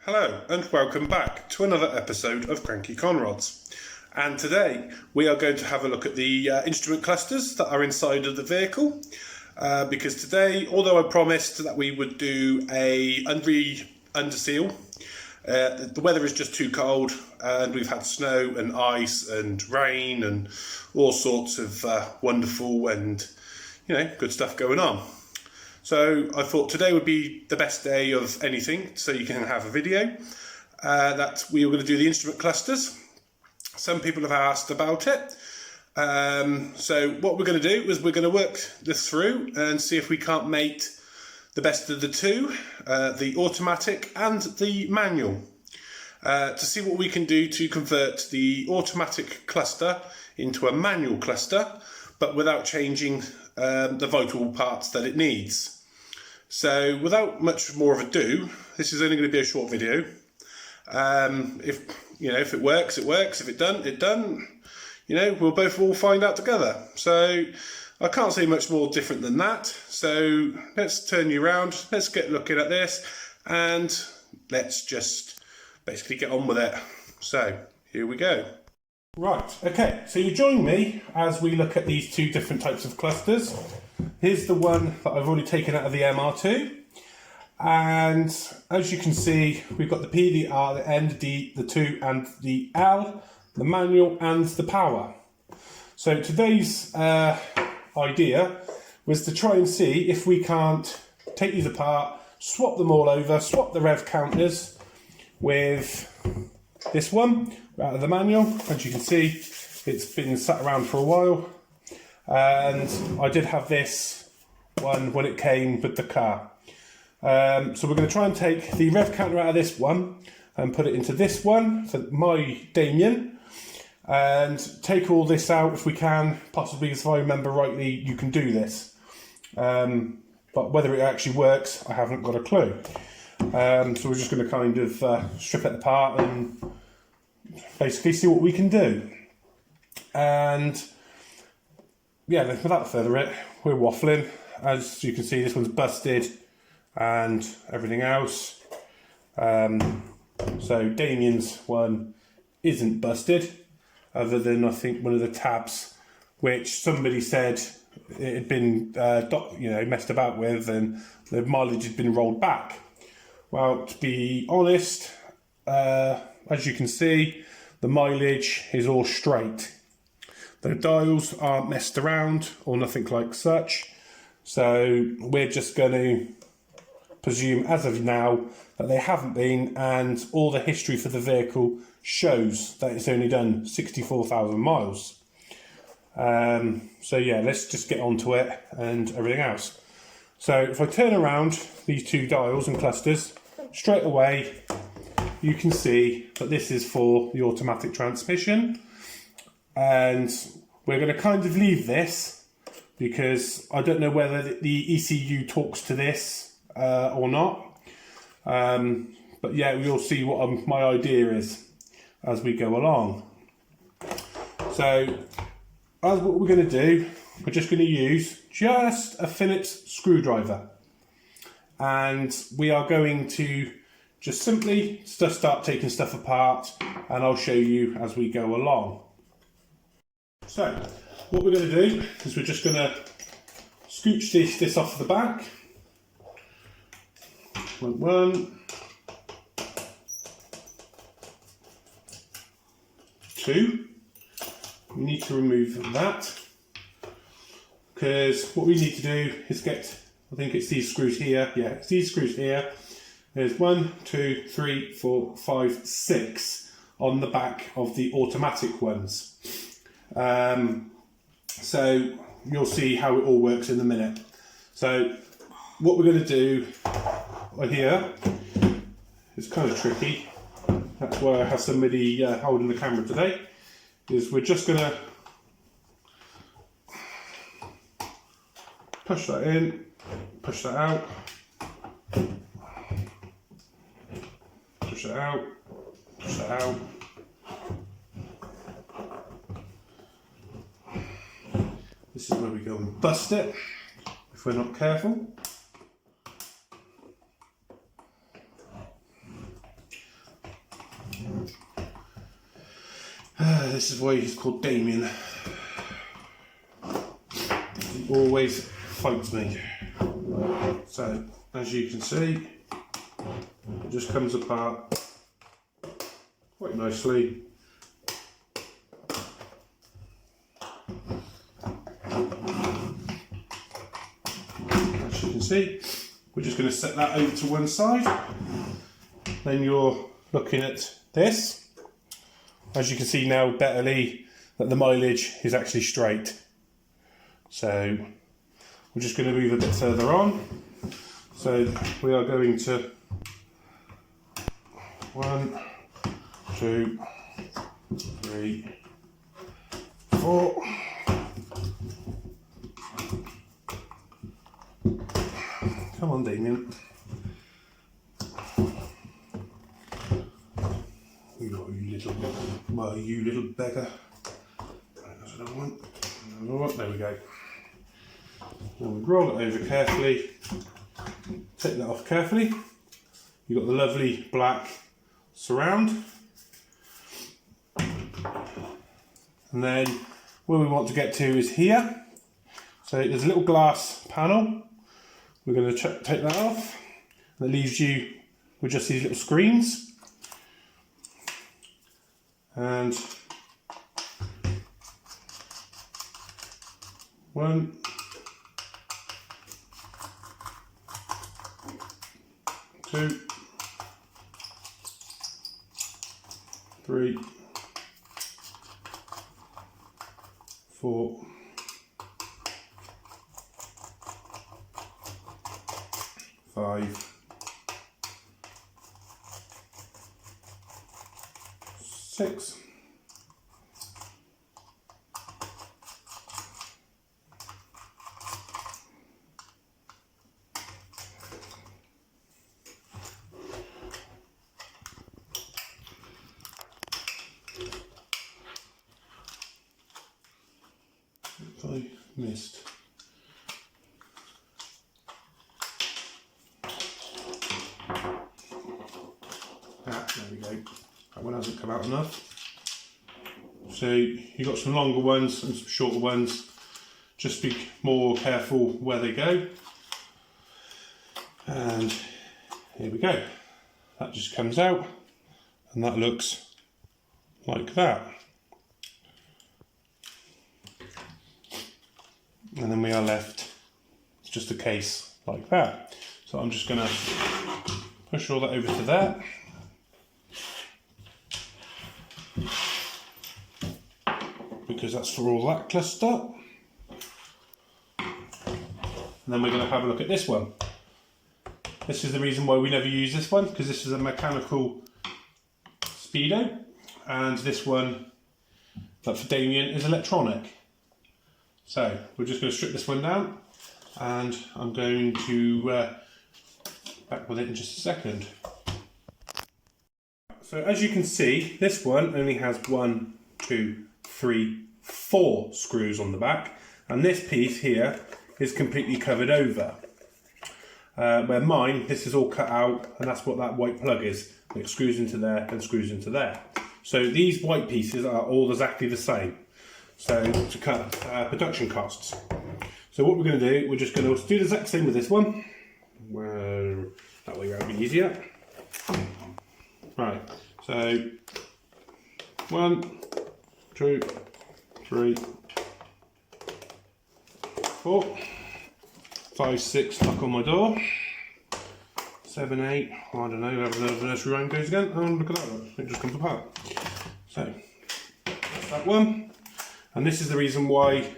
Hello and welcome back to another episode of Cranky Conrods. And today we are going to have a look at the instrument clusters that are inside of the vehicle. Because today, although I promised that we would do a underseal, the weather is just too cold and we've had snow and ice and rain and all sorts of wonderful and good stuff going on. So I thought today would be the best day of anything, so you can have a video that we were going to do the instrument clusters. Some people have asked about it. So what we're going to do is we're going to work this through and see if we can't mate the best of the two, the automatic and the manual, to see what we can do to convert the automatic cluster into a manual cluster, but without changing the vital parts that it needs. So without much more of ado, this is only going to be a short video. If it works, it works. If it doesn't, it doesn't. We'll both all find out together. So I can't say much more different than that. So let's turn you around. Let's get looking at this, and let's just basically get on with it. So here we go. Right, okay, so you join me as we look at these two different types of clusters. Here's the one that I've already taken out of the MR2. And as you can see, we've got the P, the R, the N, the D, the 2 and the L, the manual and the power. So today's idea was to try and see if we can't take these apart, swap them all over, swap the rev counters with this one out of the manual. As you can see, it's been sat around for a while, and I did have this one when it came with the car. So we're going to try and take the rev counter out of this one and put it into this one for my Damien, and take all this out if we can, possibly, if I remember rightly, you can do this. But whether it actually works, I haven't got a clue. So we're just going to kind of strip it apart and basically see what we can do. And yeah, without further ado, we're waffling. As you can see, this one's busted and everything else. So Damien's one isn't busted, other than I think one of the tabs, which somebody said it had been messed about with and the mileage had been rolled back. Well, to be honest, as you can see, the mileage is all straight. The dials aren't messed around or nothing like such. So we're just going to presume as of now that they haven't been, and all the history for the vehicle shows that it's only done 64,000 miles. So yeah, let's just get onto it and everything else. So if I turn around these two dials and clusters, straight away you can see that this is for the automatic transmission, and we're going to kind of leave this because I don't know whether the ECU talks to this or not, but yeah, we'll see what my idea is as we go along. So as what we're going to do, we're just going to use just a Phillips screwdriver, and we are going to just simply start taking stuff apart, and I'll show you as we go along. So what we're going to do is we're just going to scooch this off the back. One, two. We need to remove that, because what we need to do is get, I think it's these screws here. Yeah, it's these screws here. There's 1, 2, 3, 4, 5, 6 on the back of the automatic ones. So you'll see how it all works in a minute. So what we're going to do here is kind of tricky. That's why I have somebody holding the camera today. Is we're just going to push that in, push that out, push that out, push that out. This is where we go and bust it if we're not careful. This is why he's called Damien. He always fights me. So, as you can see, it just comes apart quite nicely. As you can see, we're just going to set that over to one side. Then you're looking at this. As you can see now betterly that the mileage is actually straight. So we're just going to move a bit further on. So we are going to 1, 2, 3, 4. Come on, Damien. You little beggar. Right, that's what I want. There we go. Then we roll it over carefully. Take that off carefully. You've got the lovely black surround. And then where we want to get to is here. So there's a little glass panel. We're going to take that off. That leaves you with just these little screens. And 1, 2, 3, 4, 5, 6. If I missed. There we go. That one hasn't come out enough. So you've got some longer ones and some shorter ones. Just be more careful where they go. And here we go. That just comes out and that looks like that. And then we are left, it's just a case like that. So I'm just going to push all that over to there. Because that's for all that cluster. And then we're going to have a look at this one. This is the reason why we never use this one, because this is a mechanical speedo, and this one, like for Damien, is electronic. So we're just going to strip this one down, and I'm going to back with it in just a second. So as you can see, this one only has 1, 2, 3, 4 screws on the back, and this piece here is completely covered over. Where mine, this is all cut out, and that's what that white plug is. It screws into there and screws into there. So these white pieces are all exactly the same. So to cut production costs. So what we're going to do, we're just going to do the exact same with this one. Well, that way that'll be easier. Right, so 1, 2, 3, 4, 5, 6, knock on my door. 7, 8, I don't know, the nursery rhyme goes again. Oh, look at that one, it just comes apart. So, that's that one. And this is the reason why,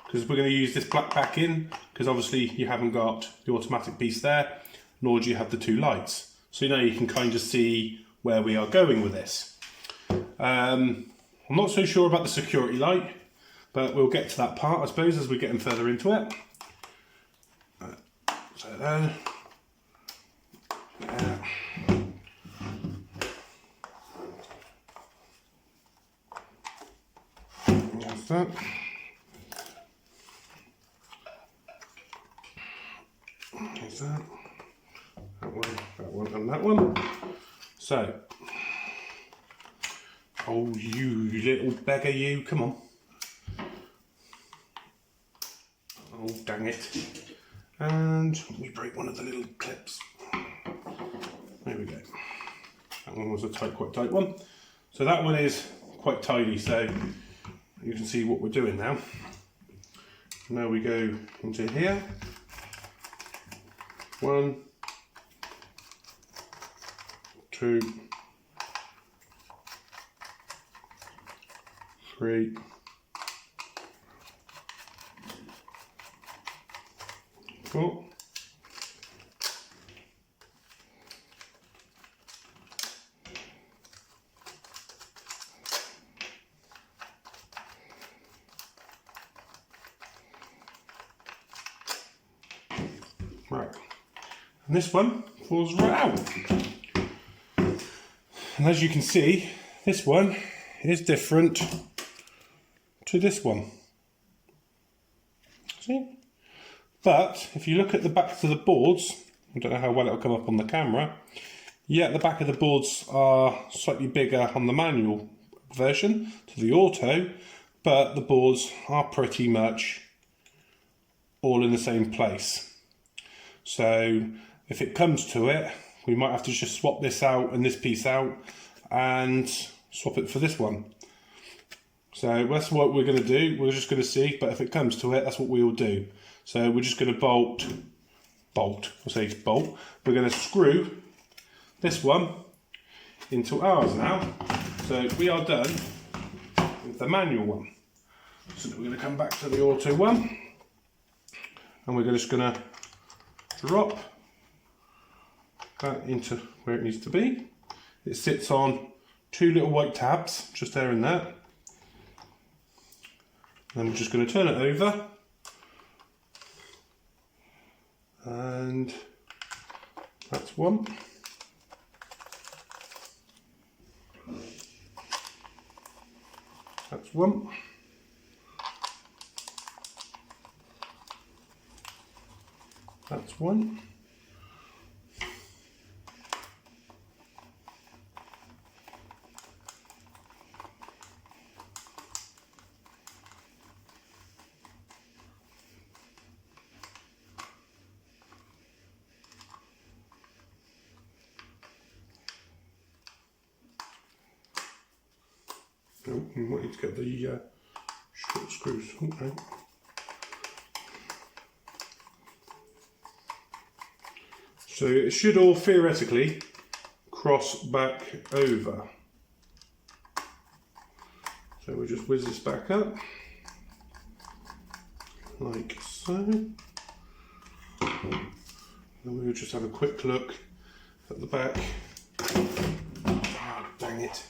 because we're going to use this black back in, because obviously you haven't got the automatic piece there, nor do you have the 2 lights. So now you can kind of see where we are going with this. I'm not so sure about the security light, but we'll get to that part, I suppose, as we're getting further into it. So then, there's that. There's that. That one, and that one. So, I Oh, you little beggar, you. Come on. Oh, dang it. And let me break one of the little clips. There we go. That one was a quite tight one. So that one is quite tidy, so you can see what we're doing now. Now we go into here. 1, 2, 3, 4. Right, and this one falls right out. And as you can see, this one is different to this one. See? But if you look at the backs of the boards, I don't know how well it'll come up on the camera, yeah, the back of the boards are slightly bigger on the manual version to the auto, but the boards are pretty much all in the same place. So if it comes to it, we might have to just swap this out and this piece out and swap it for this one. So that's what we're going to do. We're just going to see, but if it comes to it, that's what we will do. So we're just going to bolt. We're going to screw this one into ours now. So we are done with the manual one. So we're going to come back to the auto one, and we're just going to drop that into where it needs to be. It sits on 2 little white tabs, just there and there. And we're just going to turn it over, and that's one. That's one. That's one. Oh, you might need to get the short screws. Okay. So it should all theoretically cross back over. So we'll just whiz this back up, like so. And we'll just have a quick look at the back. Oh, dang it.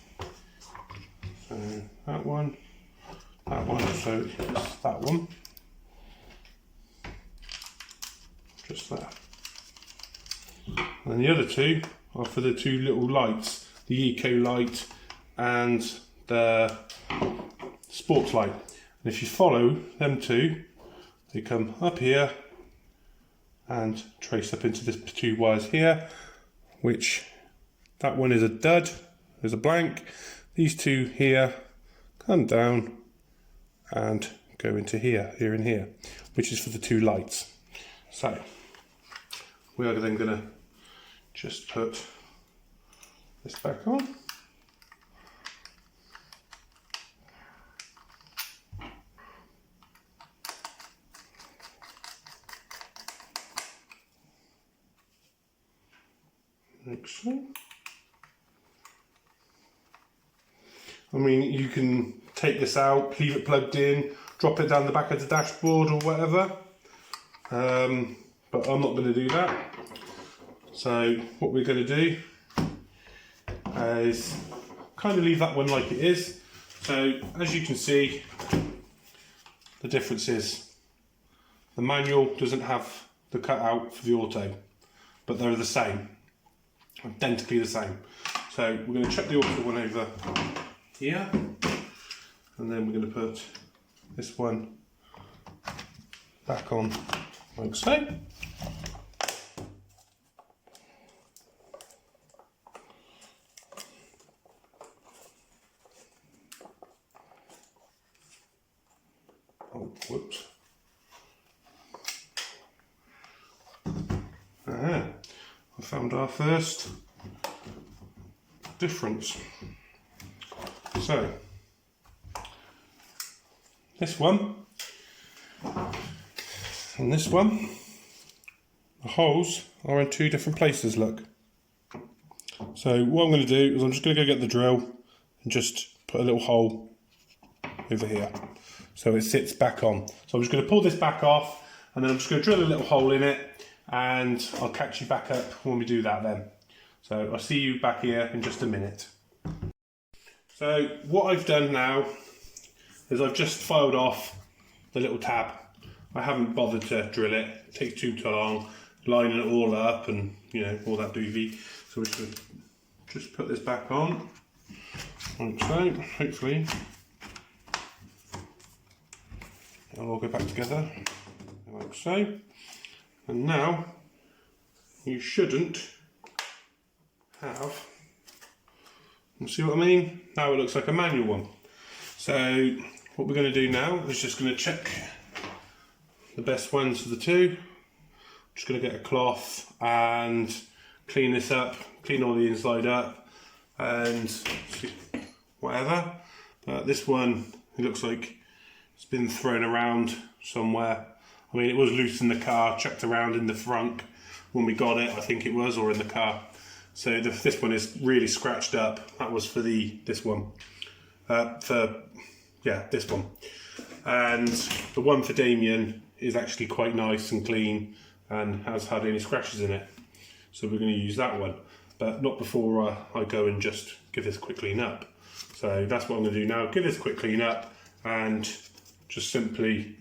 So that one, so it's that one. Just that. And the other two are for the 2 little lights, the eco light and the sports light. And if you follow them 2, they come up here and trace up into this 2 wires here, which that one is a dud, there's a blank. These 2 here come down and go into here and here, which is for the 2 lights. So we are then going to just put this back on. Like so. I mean, you can take this out, leave it plugged in, drop it down the back of the dashboard or whatever, but I'm not going to do that. So what we're going to do is kind of leave that one like it is. So as you can see, the difference is the manual doesn't have the cutout for the auto, but they're the same, identically the same. So we're going to chuck the auto one over here, and then we're going to put this one back on like so. Whoops. I found our first difference. So, this one and this one, the holes are in two different places, look. So what I'm going to do is I'm just going to go get the drill and just put a little hole over here so it sits back on. So I'm just going to pull this back off and then I'm just going to drill a little hole in it, and I'll catch you back up when we do that then. So I'll see you back here in just a minute. So what I've done now is I've just filed off the little tab. I haven't bothered to drill it. It takes too long, lining it all up and, you know, all that doovy. So we're just going to just put this back on, like so. Hopefully it'll all go back together, like so. And now you shouldn't have, you see what I mean? Now it looks like a manual one. So what we're going to do now is just going to check the best ones for the two. I'm just going to get a cloth and clean this up, clean all the inside up and whatever. This one, it looks like it's been thrown around somewhere. I mean, it was loose in the car, chucked around in the front when we got it, I think it was, or in the car. So this one is really scratched up. That was for this one. This one. And the one for Damien is actually quite nice and clean and has hardly any scratches in it. So we're going to use that one, but not before I go and just give this a quick clean up. So that's what I'm going to do now. Give this a quick clean up and just simply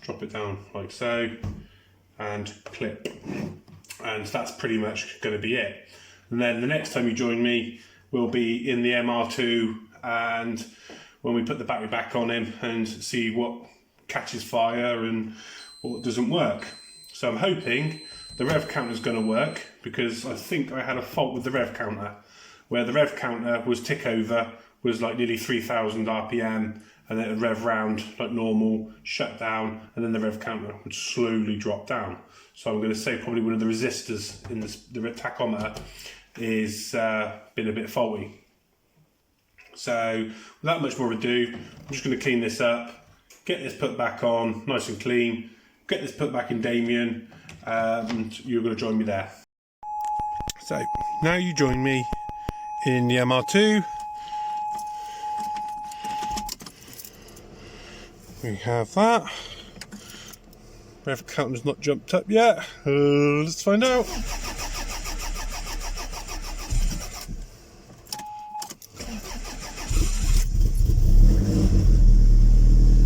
drop it down like so and clip. And that's pretty much going to be it. And then the next time you join me will be in the MR2, and when we put the battery back on him and see what catches fire and what doesn't work. So I'm hoping the rev counter is going to work, because I think I had a fault with the rev counter, where the rev counter was tick over, was like nearly 3,000 RPM, and then it would rev round like normal, shut down, and then the rev counter would slowly drop down. So I'm going to say probably one of the resistors in the tachometer is been a bit faulty. So without much more ado, I'm just going to clean this up, get this put back on nice and clean, get this put back in Damien, and you're going to join me there. So now you join me in the MR2. We have that. Rev counter's not jumped up yet. Let's find out.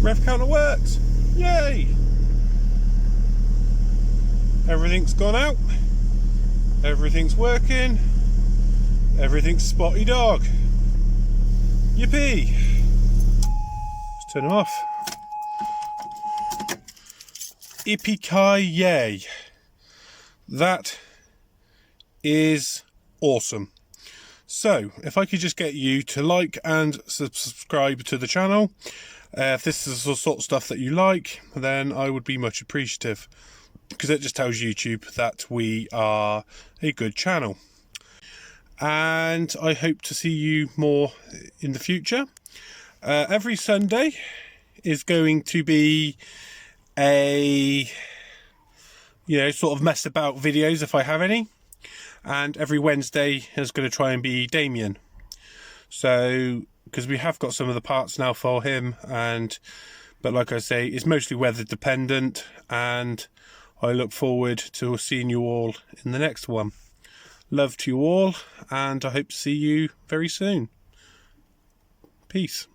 Rev counter works. Yay! Everything's gone out. Everything's working. Everything's spotty dog. Yippee! Let's turn them off. Yippee-ki-yay. That is awesome. So, if I could just get you to like and subscribe to the channel. If this is the sort of stuff that you like, then I would be much appreciative, because it just tells YouTube that we are a good channel. And I hope to see you more in the future. Every Sunday is going to be a, sort of mess about videos if I have any, and every Wednesday is going to try and be Damien. So, because we have got some of the parts now for him, but like I say, it's mostly weather dependent, and I look forward to seeing you all in the next one. Love to you all, and I hope to see you very soon. Peace.